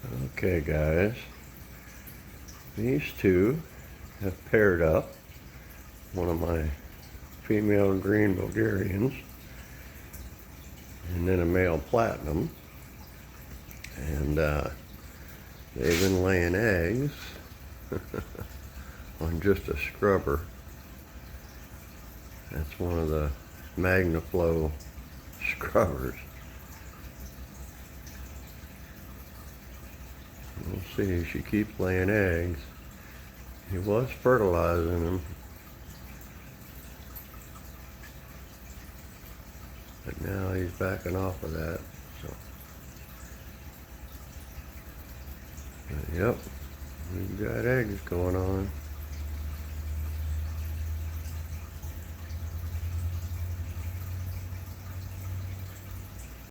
Okay, guys, these two have paired up. One of my female green Bulgarians and then a male platinum, and they've been laying eggs on just a scrubber. That's one of the MagnaFlow scrubbers. We'll see, she keeps laying eggs. He was fertilizing them, but now he's backing off of that. So, but yep, we've got eggs going on.